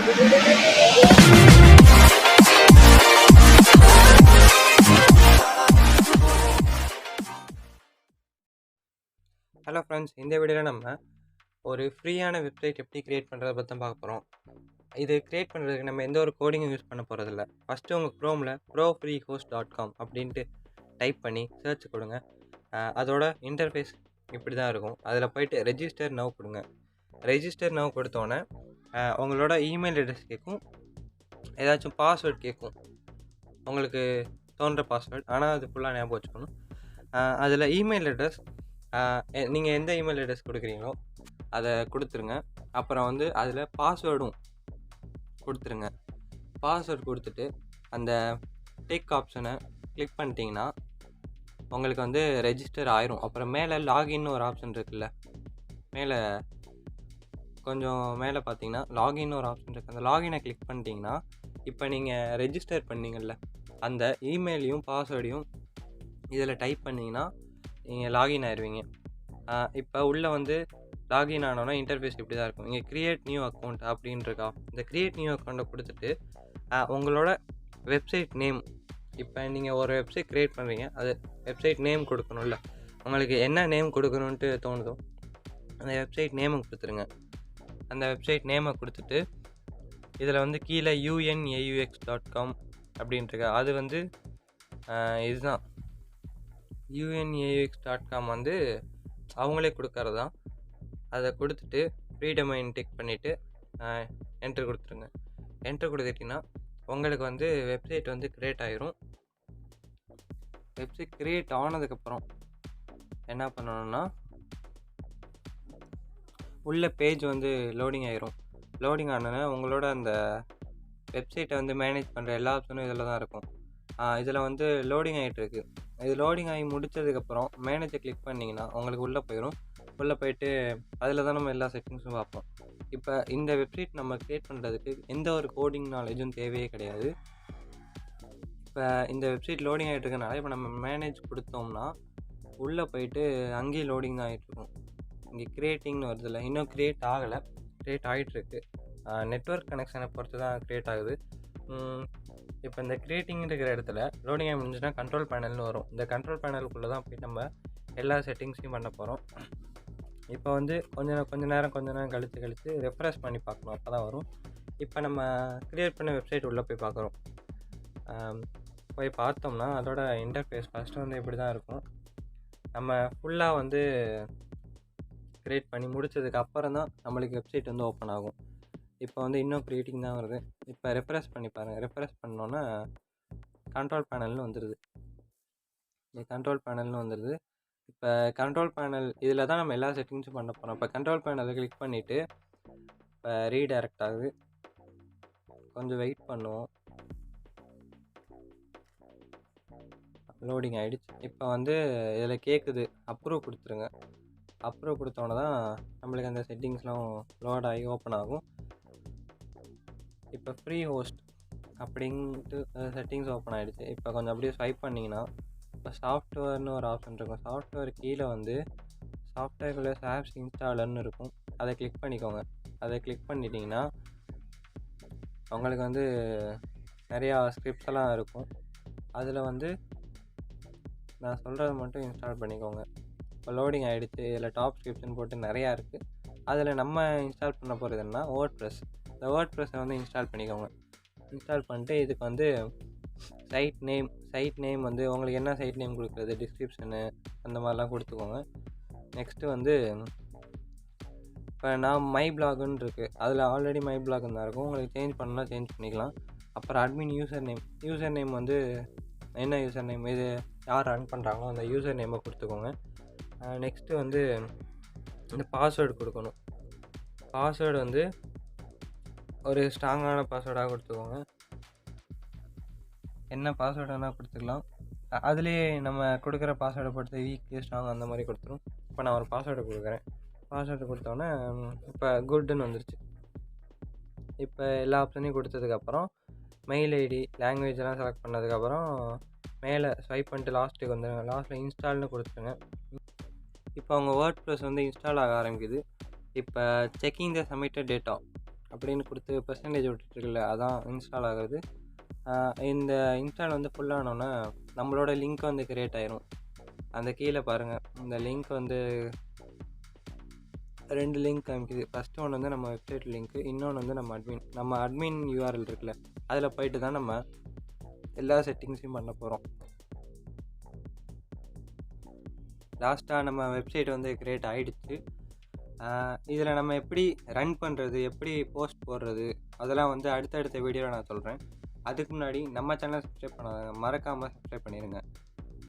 Hello friends, இந்த வீடியோவில் நம்ம ஒரு ஃப்ரீயான வெப்சைட் எப்படி க்ரியேட் பண்ணுறதை பற்றி தான் பார்க்க போகிறோம். இது க்ரியேட் பண்ணுறதுக்கு நம்ம எந்த ஒரு கோடிங்கும் யூஸ் பண்ண போகிறதில்ல. ஃபஸ்ட்டு உங்கள் க்ரோமில் profreehost.com அப்படின்ட்டு டைப் பண்ணி சர்ச் கொடுங்க. அதோட இன்டர்ஃபேஸ் இப்படி தான் இருக்கும். அதில் போய்ட்டு ரெஜிஸ்டர் நவ் கொடுங்க. ரெஜிஸ்டர் நவ் கொடுத்தோன்னே உங்களோட இமெயில் அட்ரஸ் கேட்கும், ஏதாச்சும் பாஸ்வேர்ட் கேட்கும், உங்களுக்கு தோன்ற பாஸ்வேர்ட். ஆனால் அது ஃபுல்லாக ஞாபகம் வச்சுக்கணும். அதில் இமெயில் அட்ரஸ் நீங்கள் எந்த இமெயில் அட்ரஸ் கொடுக்குறீங்களோ அதை கொடுத்துருங்க. அப்புறம் வந்து அதில் பாஸ்வேர்டும் கொடுத்துருங்க. பாஸ்வேர்டு கொடுத்துட்டு அந்த டிக் ஆப்ஷனை கிளிக் பண்ணிட்டீங்கன்னா உங்களுக்கு வந்து ரெஜிஸ்டர் ஆயிரும். அப்புறம் மேலே லாகின்னு ஒரு ஆப்ஷன் இருக்குல்ல, மேலே கொஞ்சம் மேலே பார்த்தீங்கன்னா லாகின்னு ஒரு ஆப்ஷன் இருக்குது. அந்த லாகினை கிளிக் பண்ணிட்டீங்கன்னா இப்போ நீங்கள் ரெஜிஸ்டர் பண்ணீங்கள்ல, அந்த இமெயிலையும் பாஸ்வேர்டையும் இதில் டைப் பண்ணிங்கன்னா நீங்கள் லாகின் ஆயிடுவீங்க. இப்போ உள்ளே வந்து லாகின் ஆனோன்னா இன்டர்ஃபேஸ் இப்படி தான் இருக்கும். இங்கே க்ரியேட் நியூ அக்கௌண்ட் அப்படின்னு இருக்கா, இந்த க்ரியேட் நியூ அக்கௌண்ட்டை கொடுத்துட்டு உங்களோட வெப்சைட் நேம், இப்போ நீங்கள் ஒரு வெப்சைட் க்ரியேட் பண்ணுறீங்க, அது வெப்சைட் நேம் கொடுக்கணும்ல, உங்களுக்கு என்ன நேம் கொடுக்கணுன்ட்டு தோணுதோ அந்த வெப்சைட் நேமை கொடுத்துருங்க. அந்த வெப்சைட் நேமை கொடுத்துட்டு இதில் வந்து கீழே unaux.com அப்படின்ட்டுருக்கா, அது வந்து இதுதான் unaux.com வந்து அவங்களே கொடுக்கறது தான். அதை கொடுத்துட்டு ஃப்ரீ டொமைன் டிக் பண்ணிவிட்டு என்ட்ரு கொடுத்துருங்க. என்ட்ரு கொடுத்துட்டிங்கன்னா உங்களுக்கு வந்து வெப்சைட் வந்து க்ரியேட் ஆகிரும். வெப்சைட் க்ரியேட் ஆனதுக்கப்புறம் என்ன பண்ணணும்னா உள்ள பேஜ் வந்து லோடிங் ஆகிரும். லோடிங் ஆனோன்னா உங்களோட அந்த வெப்சைட்டை வந்து மேனேஜ் பண்ணுற எல்லா ஆப்ஷனும் இதில் தான் இருக்கும். இதில் வந்து லோடிங் ஆகிட்டுருக்கு. இது லோடிங் ஆகி முடித்ததுக்கப்புறம் மேனேஜை கிளிக் பண்ணிங்கன்னா உங்களுக்கு உள்ளே போயிடும். உள்ளே போயிட்டு அதில் தான் நம்ம எல்லா செட்டிங்ஸும் பார்ப்போம். இப்போ இந்த வெப்சைட் நம்ம க்ரியேட் பண்ணுறதுக்கு எந்த ஒரு கோடிங் நாலேஜும் தேவையே கிடையாது. இப்போ இந்த வெப்சைட் லோடிங் ஆகிட்டு இருக்கனால இப்போ நம்ம மேனேஜ் கொடுத்தோம்னா உள்ளே போயிட்டு அங்கேயும் லோடிங் தான் ஆகிட்டுருக்கும். இங்கே க்ரியேட்டிங்னு வருதில்ல, இன்னும் க்ரியேட் ஆகலை, க்ரியேட் ஆகிட்டுருக்கு. நெட்வொர்க் கனெக்ஷனை பொறுத்து தான் க்ரியேட் ஆகுது. இப்போ இந்த க்ரியேட்டிங் இருக்கிற இடத்துல லோடிங் ஆகி முடிஞ்சுன்னா கண்ட்ரோல் பேனல்னு வரும். இந்த கண்ட்ரோல் பேனலுக்குள்ளே தான் போய் நம்ம எல்லா செட்டிங்ஸையும் பண்ண போகிறோம். இப்போ வந்து கொஞ்ச நேரம் கழித்து ரெஃப்ரெஷ் பண்ணி பார்க்கணும், அப்போ தான் வரும். இப்போ நம்ம க்ரியேட் பண்ண வெப்சைட் உள்ளே போய் பார்க்குறோம். போய் பார்த்தோம்னா அதோட இன்டர்ஃபேஸ் ஃபஸ்ட்டு வந்து இப்படி தான் இருக்கும். நம்ம ஃபுல்லாக வந்து க்ரியேட் பண்ணி முடித்ததுக்கு அப்புறம் தான் நம்மளுக்கு வெப்சைட் வந்து ஓப்பன் ஆகும். இப்போ வந்து இன்னும் க்ரியேட்டிங் தான் வருது. இப்போ ரெஃப்ரெஷ் பண்ணி பாருங்கள். ரெஃப்ரெஷ் பண்ணோன்னா கண்ட்ரோல் பேனல்னு வந்துடுது. இந்த கண்ட்ரோல் பேனல்னு வந்துடுது. இப்போ கண்ட்ரோல் பேனல் இதில் தான் நம்ம எல்லா செட்டிங்ஸும் பண்ண போகிறோம். இப்போ கண்ட்ரோல் பேனலை கிளிக் பண்ணிவிட்டு இப்போ ரீடைரக்ட் ஆகுது. கொஞ்சம் வெயிட் பண்ணுவோம். லோடிங் ஆகிடுச்சு. இப்போ வந்து இதில் கேட்குது அப்ரூவ் கொடுத்துருங்க. அப்ரூவ் கொடுத்தோன்னே தான் நம்மளுக்கு அந்த செட்டிங்ஸ்லாம் லோட் ஆகி ஓப்பன் ஆகும். இப்போ ஃப்ரீ ஹோஸ்ட் அப்படின்ட்டு செட்டிங்ஸ் ஓப்பன் ஆகிடுச்சு. இப்போ கொஞ்சம் அப்படியே ஸ்வைப் பண்ணிங்கன்னா இப்போ சாஃப்ட்வேர்னு ஒரு ஆப்ஷன் இருக்கும். சாஃப்ட்வேர் கீழே வந்து சாஃப்ட்வேர்க்குள்ளே ஆப்ஸ் இன்ஸ்டாலர்னு இருக்கும். அதை கிளிக் பண்ணிக்கோங்க. அதை கிளிக் பண்ணிட்டீங்கன்னா உங்களுக்கு வந்து நிறையா ஸ்கிரிப்ட்ஸ் எல்லாம் இருக்கும். அதில் வந்து நான் சொல்கிறத மட்டும் இன்ஸ்டால் பண்ணிக்கோங்க. இப்போ லோடிங் ஆகிடுச்சு. இதில் டாப் ஸ்கிரிப்ஷன் போட்டு நிறையா இருக்குது. அதில் நம்ம இன்ஸ்டால் பண்ண போகிறது என்ன, வேர்ட்ப்ரெஸ். இந்த வேர்ட்ப்ரெஸ்ஸை வந்து இன்ஸ்டால் பண்ணிக்கோங்க. இன்ஸ்டால் பண்ணிட்டு இதுக்கு வந்து சைட் நேம் வந்து உங்களுக்கு என்ன சைட் நேம் கொடுக்குறது, டிஸ்கிரிப்ஷனு அந்த மாதிரிலாம் கொடுத்துக்கோங்க. நெக்ஸ்ட்டு வந்து இப்போ நான் மை பிளாகுன்னு இருக்குது, அதில் ஆல்ரெடி மை பிளாக்னு தான் இருக்கும். உங்களுக்கு சேஞ்ச் பண்ணலாம், சேஞ்ச் பண்ணிக்கலாம். அப்புறம் அட்மின் யூசர் நேம் வந்து என்ன யூசர் நேம், இது யார் ரன் பண்ணுறாங்களோ அந்த யூசர் நேமை கொடுத்துக்கோங்க. நெக்ஸ்ட்டு வந்து இந்த பாஸ்வேர்டு கொடுக்கணும். பாஸ்வேர்டு வந்து ஒரு ஸ்ட்ராங்கான பாஸ்வேர்டாக கொடுத்துக்கோங்க. என்ன பாஸ்வேர்டு வேணால் கொடுத்துக்கலாம். அதுலேயே நம்ம கொடுக்குற பாஸ்வேர்டை பொறுத்து வீக், ஸ்ட்ராங் அந்த மாதிரி கொடுத்துரும். இப்போ நான் ஒரு பாஸ்வேர்டு கொடுக்குறேன். பாஸ்வேர்டு கொடுத்தோன்னே இப்போ குட்டுன்னு வந்துருச்சு. இப்போ எல்லா ஆப்ஷனையும் கொடுத்ததுக்கப்புறம் மெயில் ஐடி, லாங்குவேஜெல்லாம் செலக்ட் பண்ணதுக்கப்புறம் மேலே ஸ்வைப் பண்ணிட்டு லாஸ்ட்டுக்கு வந்துடுங்க. லாஸ்ட்டில் இன்ஸ்டால்னு கொடுத்துருங்க. இப்போ அவங்க வேர்ட்ப்ரெஸ் வந்து இன்ஸ்டால் ஆக ஆரம்பிக்குது. இப்போ செக்கிங் த சப்மிட்டட் டேட்டா அப்படின்னு கொடுத்து பெர்சன்டேஜ் விட்டுட்டுருக்குல்ல, அதான் இன்ஸ்டால் ஆகுது. இந்த இன்ஸ்டால் வந்து ஃபுல்லானோன்னா நம்மளோட லிங்க் வந்து கிரியேட் ஆயிரும். அந்த கீழே பாருங்கள், இந்த லிங்க் வந்து 2 லிங்க் காமிக்குது. ஃபஸ்ட்டு ஒன்று வந்து நம்ம வெப்சைட் லிங்க்கு, இன்னொன்று வந்து நம்ம அட்மின் யூஆர்எல் இருக்குல்ல, அதில் போயிட்டு தான் நம்ம எல்லா செட்டிங்ஸையும் பண்ண போகிறோம். லாஸ்ட்டாக நம்ம வெப்சைட் வந்து கிரியேட் ஆகிடுச்சு. இதில் நம்ம எப்படி ரன் பண்ணுறது, எப்படி போஸ்ட் போடுறது, அதெல்லாம் வந்து அடுத்தடுத்த வீடியோவில் நான் சொல்கிறேன். அதுக்கு முன்னாடி நம்ம சேனலை சப்ஸ்கிரைப் பண்ணாதவங்க மறக்காமல் சப்ஸ்கிரைப் பண்ணிடுங்க.